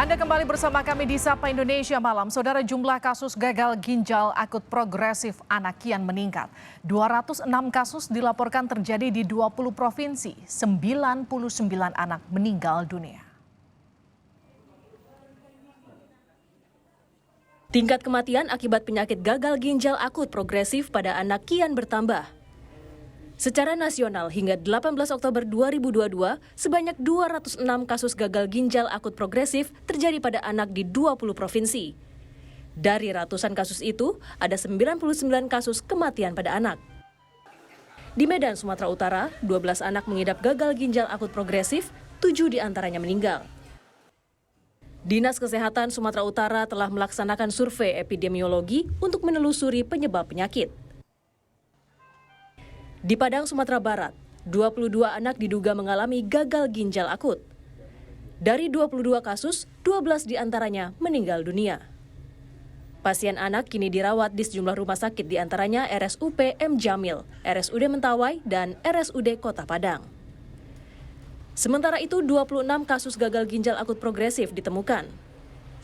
Anda kembali bersama kami di Sapa Indonesia Malam. Saudara, jumlah kasus gagal ginjal akut progresif anak kian meningkat. 206 kasus dilaporkan terjadi di 20 provinsi. 99 anak meninggal dunia. Tingkat kematian akibat penyakit gagal ginjal akut progresif pada anak kian bertambah. Secara nasional hingga 18 Oktober 2022, sebanyak 206 kasus gagal ginjal akut progresif terjadi pada anak di 20 provinsi. Dari ratusan kasus itu, ada 99 kasus kematian pada anak. Di Medan, Sumatera Utara, 12 anak mengidap gagal ginjal akut progresif, 7 diantaranya meninggal. Dinas Kesehatan Sumatera Utara telah melaksanakan survei epidemiologi untuk menelusuri penyebab penyakit. Di Padang, Sumatera Barat, 22 anak diduga mengalami gagal ginjal akut. Dari 22 kasus, 12 diantaranya meninggal dunia. Pasien anak kini dirawat di sejumlah rumah sakit diantaranya RSUP M. Jamil, RSUD Mentawai, dan RSUD Kota Padang. Sementara itu, 26 kasus gagal ginjal akut progresif ditemukan.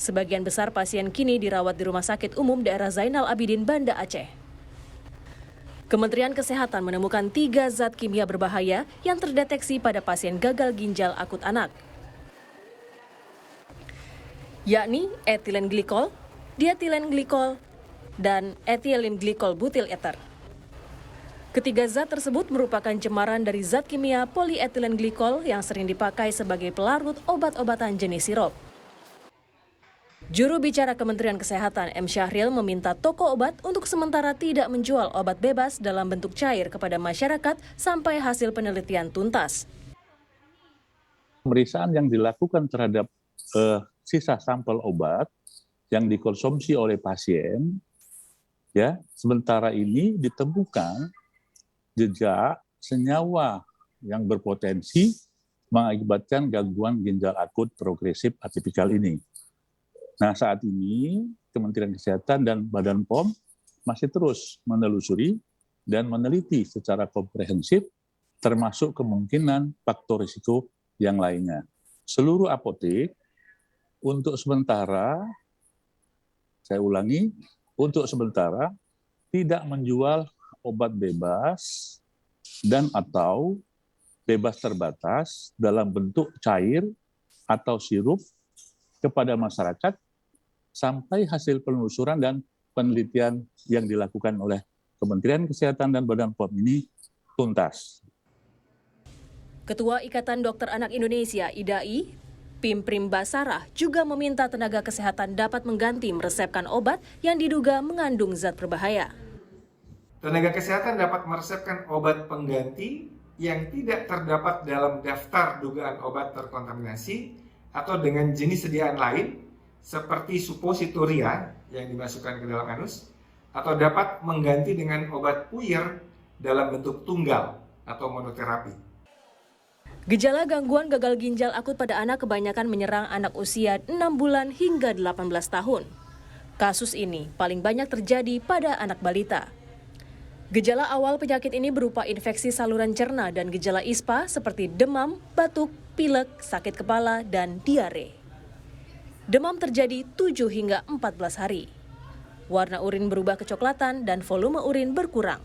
Sebagian besar pasien kini dirawat di Rumah Sakit Umum Daerah Zainal Abidin, Banda Aceh. Kementerian Kesehatan menemukan 3 zat kimia berbahaya yang terdeteksi pada pasien gagal ginjal akut anak, yakni etilen glikol, dietilen glikol, dan etilen glikol butil ether. Ketiga zat tersebut merupakan cemaran dari zat kimia polietilen glikol yang sering dipakai sebagai pelarut obat-obatan jenis sirup. Juru bicara Kementerian Kesehatan M. Syahril meminta toko obat untuk sementara tidak menjual obat bebas dalam bentuk cair kepada masyarakat sampai hasil penelitian tuntas. Pemeriksaan yang dilakukan terhadap sisa sampel obat yang dikonsumsi oleh pasien, ya sementara ini ditemukan jejak senyawa yang berpotensi mengakibatkan gangguan ginjal akut progresif atipikal ini. Nah, saat ini Kementerian Kesehatan dan Badan POM masih terus menelusuri dan meneliti secara komprehensif termasuk kemungkinan faktor risiko yang lainnya. Seluruh apotek untuk sementara, saya ulangi, untuk sementara tidak menjual obat bebas dan atau bebas terbatas dalam bentuk cair atau sirup kepada masyarakat sampai hasil penelusuran dan penelitian yang dilakukan oleh Kementerian Kesehatan dan Badan POM ini tuntas. Ketua Ikatan Dokter Anak Indonesia (IDAI), Pimprim Basarah juga meminta tenaga kesehatan dapat mengganti meresepkan obat yang diduga mengandung zat berbahaya. Tenaga kesehatan dapat meresepkan obat pengganti yang tidak terdapat dalam daftar dugaan obat terkontaminasi atau dengan jenis sediaan lain seperti suppositoria yang dimasukkan ke dalam anus, atau dapat mengganti dengan obat puyer dalam bentuk tunggal atau monoterapi. Gejala gangguan gagal ginjal akut pada anak kebanyakan menyerang anak usia 6 bulan hingga 18 tahun. Kasus ini paling banyak terjadi pada anak balita. Gejala awal penyakit ini berupa infeksi saluran cerna dan gejala ISPA seperti demam, batuk, pilek, sakit kepala, dan diare. Demam terjadi 7 hingga 14 hari. Warna urin berubah kecoklatan dan volume urin berkurang.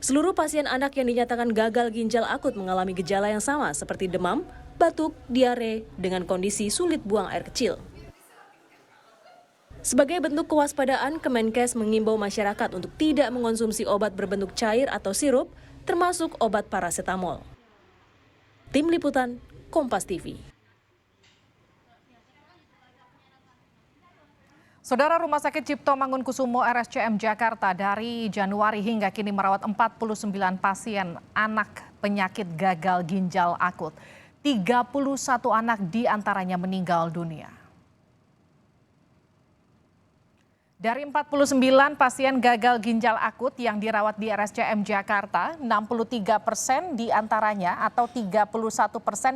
Seluruh pasien anak yang dinyatakan gagal ginjal akut mengalami gejala yang sama seperti demam, batuk, diare dengan kondisi sulit buang air kecil. Sebagai bentuk kewaspadaan, Kemenkes mengimbau masyarakat untuk tidak mengonsumsi obat berbentuk cair atau sirup, termasuk obat parasetamol. Tim Liputan, Kompas TV. Saudara, Rumah Sakit Cipto Mangunkusumo RSCM Jakarta dari Januari hingga kini merawat 49 pasien anak penyakit gagal ginjal akut. 31 anak diantaranya meninggal dunia. Dari 49 pasien gagal ginjal akut yang dirawat di RSCM Jakarta, 63% diantaranya atau 31%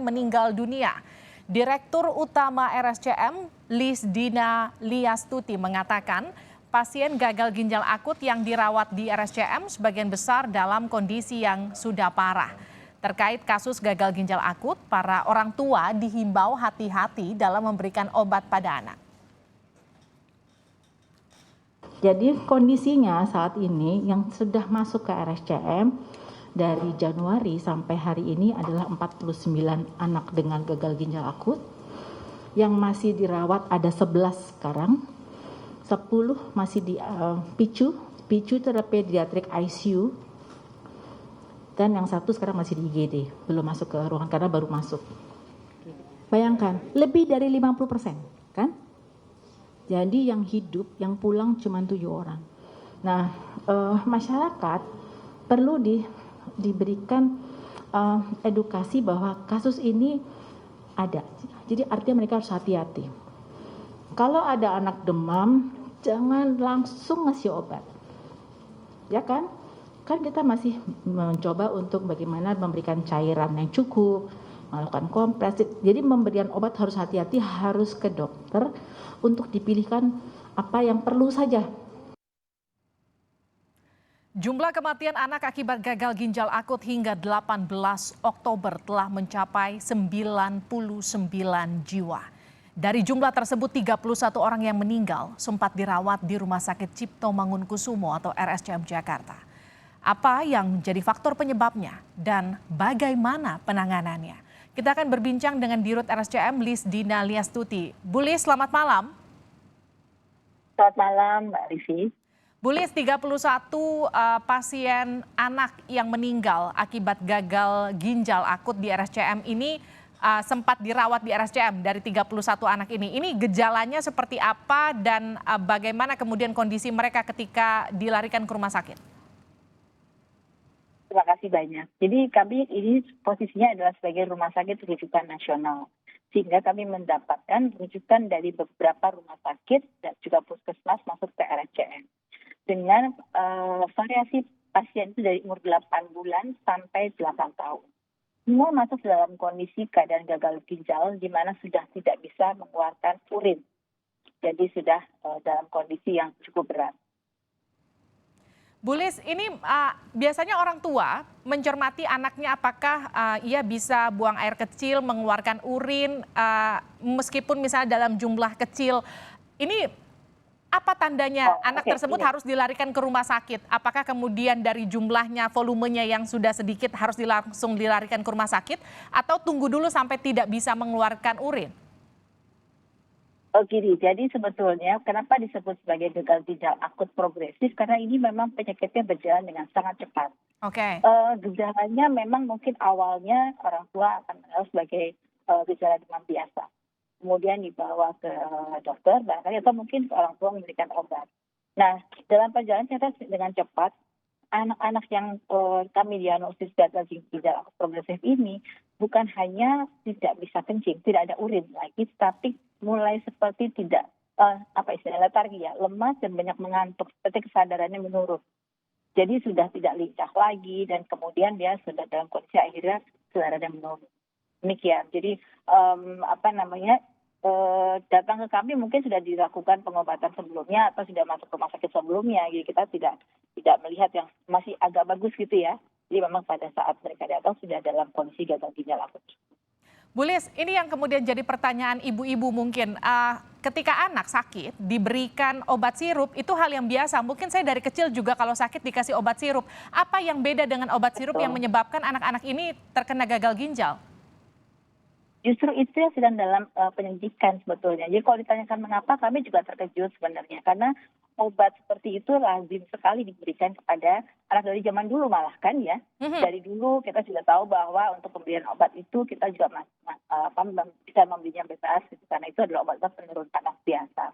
meninggal dunia. Direktur Utama RSCM, Lisdina Liastuti mengatakan pasien gagal ginjal akut yang dirawat di RSCM sebagian besar dalam kondisi yang sudah parah. Terkait kasus gagal ginjal akut, para orang tua dihimbau hati-hati dalam memberikan obat pada anak. Jadi kondisinya saat ini yang sudah masuk ke RSCM dari Januari sampai hari ini adalah 49 anak dengan gagal ginjal akut. Yang masih dirawat ada 11 sekarang, 10 masih di PICU itu adalah pediatric ICU, dan yang satu sekarang masih di IGD, belum masuk ke ruangan karena baru masuk. Bayangkan, lebih dari 50%, kan? Jadi yang hidup, yang pulang cuma 7 orang. Nah, masyarakat perlu diberikan edukasi bahwa kasus ini ada. Jadi artinya mereka harus hati-hati. Kalau ada anak demam, jangan langsung ngasih obat. Ya kan? Kan kita masih mencoba untuk bagaimana memberikan cairan yang cukup, melakukan kompres. Jadi pemberian obat harus hati-hati, harus ke dokter untuk dipilihkan apa yang perlu saja. Jumlah kematian anak akibat gagal ginjal akut hingga 18 Oktober telah mencapai 99 jiwa. Dari jumlah tersebut 31 orang yang meninggal sempat dirawat di Rumah Sakit Cipto Mangunkusumo atau RSCM Jakarta. Apa yang menjadi faktor penyebabnya dan bagaimana penanganannya? Kita akan berbincang dengan Dirut RSCM Lis Dina Liastuti. Bu Lis, selamat malam. Selamat malam, Mbak Rifi. Bu Lis, 31 pasien anak yang meninggal akibat gagal ginjal akut di RSCM ini sempat dirawat di RSCM dari 31 anak ini. Ini gejalanya seperti apa dan bagaimana kemudian kondisi mereka ketika dilarikan ke rumah sakit? Terima kasih banyak. Jadi kami ini posisinya adalah sebagai rumah sakit rujukan nasional. Sehingga kami mendapatkan rujukan dari beberapa rumah sakit dan juga puskesmas masuk ke RSCM. Dengan variasi pasien itu dari umur 8 bulan sampai 8 tahun. Semua masuk dalam kondisi keadaan gagal ginjal di mana sudah tidak bisa mengeluarkan urin. Jadi sudah dalam kondisi yang cukup berat. Bu Lis, ini biasanya orang tua mencermati anaknya apakah ia bisa buang air kecil, mengeluarkan urin, meskipun misalnya dalam jumlah kecil. Ini apa tandanya anak tersebut harus dilarikan ke rumah sakit? Apakah kemudian dari jumlahnya, volumenya yang sudah sedikit harus langsung dilarikan ke rumah sakit? Atau tunggu dulu sampai tidak bisa mengeluarkan urin? Oh gini, jadi sebetulnya kenapa disebut sebagai gagal ginjal akut progresif? Karena ini memang penyakitnya berjalan dengan sangat cepat. Oke. Gejalanya memang mungkin awalnya orang tua akan mengenal sebagai gejala demam biasa. Kemudian dibawa ke dokter, barangkali atau mungkin orang tua memberikan obat. Nah, dalam perjalanan ternyata dengan cepat, anak-anak yang kami diagnosis gagal ginjal akut progresif ini bukan hanya tidak bisa kencing, tidak ada urin lagi, tapi mulai seperti tidak letargi ya, lemas dan banyak mengantuk, seperti kesadarannya menurun. Jadi sudah tidak lincah lagi dan kemudian dia sudah dalam kondisi akhirnya kesadarannya menurun. Demikian. Jadi datang ke kami mungkin sudah dilakukan pengobatan sebelumnya atau sudah masuk rumah sakit sebelumnya. Jadi kita tidak melihat yang masih agak bagus gitu ya. Jadi memang pada saat mereka datang sudah dalam kondisi gagal ginjal akut. Bu Lis, ini yang kemudian jadi pertanyaan ibu-ibu mungkin. Ketika anak sakit diberikan obat sirup itu hal yang biasa. Mungkin saya dari kecil juga kalau sakit dikasih obat sirup. Apa yang beda dengan obat sirup yang menyebabkan anak-anak ini terkena gagal ginjal? Justru itu yang sedang dalam penyelidikan sebetulnya. Jadi kalau ditanyakan mengapa, kami juga terkejut sebenarnya. Karena obat seperti itu lazim sekali diberikan kepada anak dari zaman dulu malah kan ya. Dari dulu kita sudah tahu bahwa untuk pemberian obat itu kita juga bisa membelinya bebas. Karena itu adalah obat penurun panas biasa.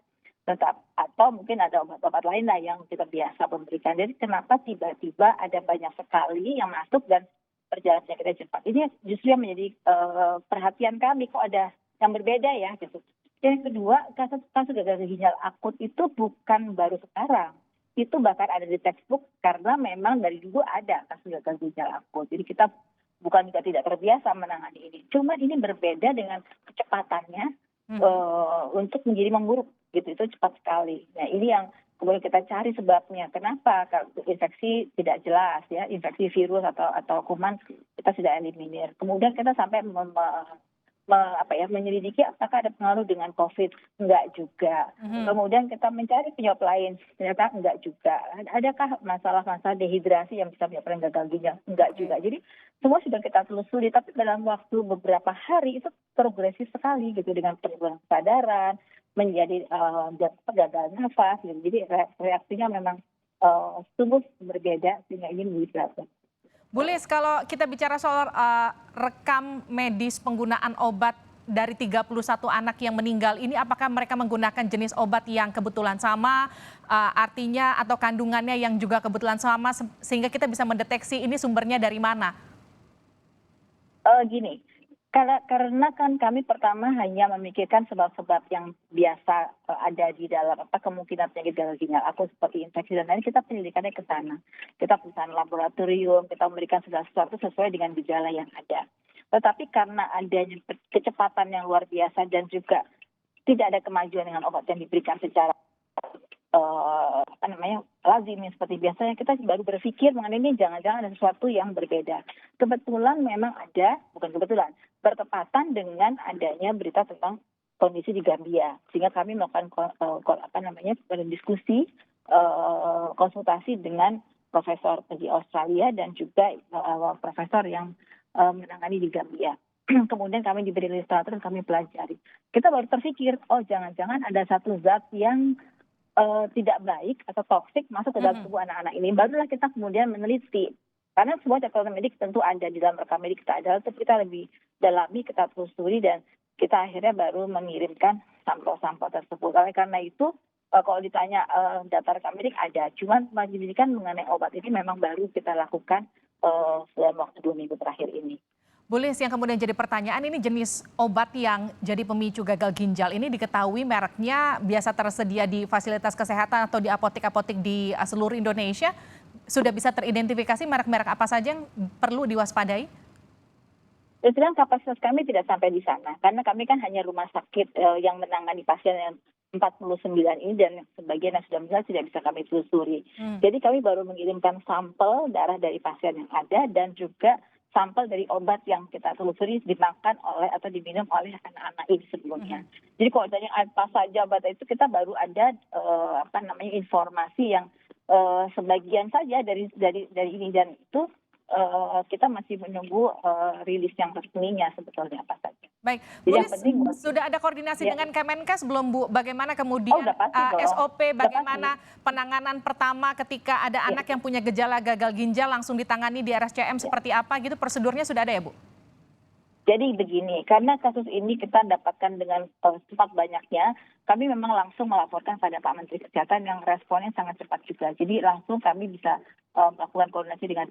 Atau mungkin ada obat-obat lain lah yang kita biasa memberikan. Jadi kenapa tiba-tiba ada banyak sekali yang masuk dan perjalanan penyakitnya cepat. Ini justru yang menjadi perhatian kami, kok ada yang berbeda ya gitu. Yang kedua, kasus gagal ginjal akut itu bukan baru sekarang. Itu bahkan ada di textbook karena memang dari dulu ada kasus gagal ginjal akut. Jadi kita bukan juga tidak terbiasa menangani ini. Cuma ini berbeda dengan kecepatannya untuk menjadi memburuk gitu. Itu cepat sekali. Nah ini yang kemudian kita cari sebabnya. Kenapa? Kalau infeksi tidak jelas ya, infeksi virus atau kuman kita sudah eliminir. Kemudian kita sampai menyelidiki apakah ada pengaruh dengan COVID, enggak juga. Kemudian kita mencari penyebab lain, ternyata enggak juga. Adakah masalah-masalah dehidrasi yang bisa menyebabkan gagal ginjal? Enggak juga. Jadi semua sudah kita telusuri, tapi dalam waktu beberapa hari itu progresif sekali gitu, dengan penurunan kesadaran, menjadi gagal nafas. Gitu. Jadi reaksinya memang sungguh berbeda, sehingga ini berat. Bu Lis, kalau kita bicara soal rekam medis penggunaan obat dari 31 anak yang meninggal ini, apakah mereka menggunakan jenis obat yang kebetulan sama, artinya atau kandungannya yang juga kebetulan sama, sehingga kita bisa mendeteksi ini sumbernya dari mana? Gini, karena kan kami pertama hanya memikirkan sebab-sebab yang biasa ada di dalam kemungkinan penyakit gagal ginjal akut seperti infeksi dan lain, kita penyelidikannya ke sana. Kita perusahaan laboratorium, kita memberikan segala sesuatu sesuai dengan gejala yang ada. Tetapi karena adanya kecepatan yang luar biasa dan juga tidak ada kemajuan dengan obat yang diberikan secara lazim seperti biasanya, kita baru berpikir mengenai ini jangan-jangan ada sesuatu yang berbeda. Kebetulan memang ada, bukan kebetulan, bertepatan dengan adanya berita tentang kondisi di Gambia, sehingga kami melakukan diskusi, konsultasi dengan profesor di Australia dan juga profesor yang menangani di Gambia. Kemudian kami diberi literatur dan kami pelajari. Kita baru terpikir, oh jangan-jangan ada satu zat yang tidak baik atau toksik masuk ke dalam tubuh anak-anak ini. Barulah kita kemudian meneliti. Karena semua catatan medik tentu ada di dalam rekam medik kita ada, tapi kita lebih dalami, kita telusuri, dan kita akhirnya baru mengirimkan sampel-sampel tersebut. Karena itu kalau ditanya data rekam medik ada, cuman penyelidikan mengenai obat ini memang baru kita lakukan dalam waktu 2 minggu terakhir ini. Bu Lis, yang kemudian jadi pertanyaan, ini jenis obat yang jadi pemicu gagal ginjal ini diketahui mereknya biasa tersedia di fasilitas kesehatan atau di apotek-apotek di seluruh Indonesia. Sudah bisa teridentifikasi merek-merek apa saja yang perlu diwaspadai? Sedang kapasitas kami tidak sampai di sana, karena kami kan hanya rumah sakit yang menangani pasien yang 49 ini, dan sebagian yang sudah meninggal tidak bisa kami telusuri. Jadi kami baru mengirimkan sampel darah dari pasien yang ada dan juga sampel dari obat yang kita telusuri dimakan oleh atau diminum oleh anak-anak ini sebelumnya. Jadi kalau ditanya apa saja obat itu, kita baru ada informasi yang sebagian saja dari ini, dan itu kita masih menunggu rilis yang resminya sebetulnya apa saja. Baik, Bu Lis, sudah ada koordinasi dengan Kemenkes belum, Bu? Bagaimana kemudian SOP, bagaimana penanganan pertama ketika ada anak yang punya gejala gagal ginjal langsung ditangani di RSCM seperti apa gitu, prosedurnya sudah ada ya, Bu? Jadi begini, karena kasus ini kita dapatkan dengan cepat banyaknya, kami memang langsung melaporkan pada Pak Menteri Kesehatan yang responnya sangat cepat juga. Jadi langsung kami bisa melakukan koordinasi dengan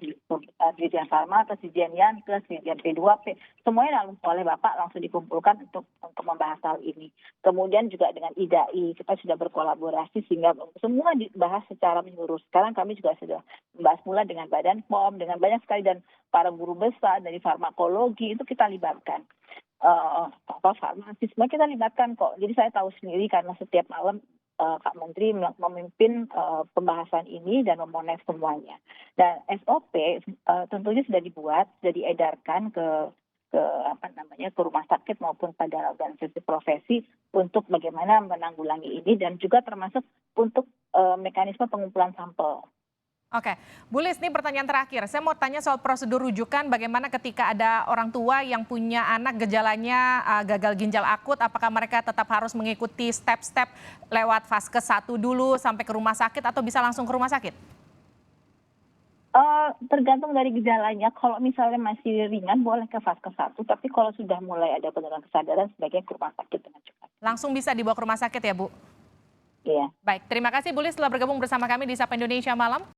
Dirjen Farma, atau Dirjen Yankes, Dirjen P2P, semuanya langsung oleh Bapak langsung dikumpulkan untuk membahas hal ini. Kemudian juga dengan IDAI, kita sudah berkolaborasi sehingga semua dibahas secara menyeluruh. Sekarang kami juga sudah membahas pula dengan Badan POM, dengan banyak sekali, dan para guru besar dari farmakologi itu kita libatkan. Farmasi semua kita libatkan kok. Jadi saya tahu sendiri karena setiap malam Pak Menteri memimpin pembahasan ini dan memonitor semuanya. Dan SOP tentunya sudah dibuat, sudah diedarkan ke rumah sakit maupun pada organisasi profesi untuk bagaimana menanggulangi ini, dan juga termasuk untuk mekanisme pengumpulan sampel. Oke, Bu Lis, ini pertanyaan terakhir. Saya mau tanya soal prosedur rujukan, bagaimana ketika ada orang tua yang punya anak gejalanya gagal ginjal akut, apakah mereka tetap harus mengikuti step-step lewat Vaskes 1 dulu sampai ke rumah sakit, atau bisa langsung ke rumah sakit? Tergantung dari gejalanya. Kalau misalnya masih ringan boleh ke Vaskes 1, tapi kalau sudah mulai ada penurunan kesadaran sebaiknya ke rumah sakit dengan cepat. Langsung bisa dibawa ke rumah sakit ya, Bu? Iya. Baik, terima kasih Bu Lis telah bergabung bersama kami di Sapa Indonesia Malam.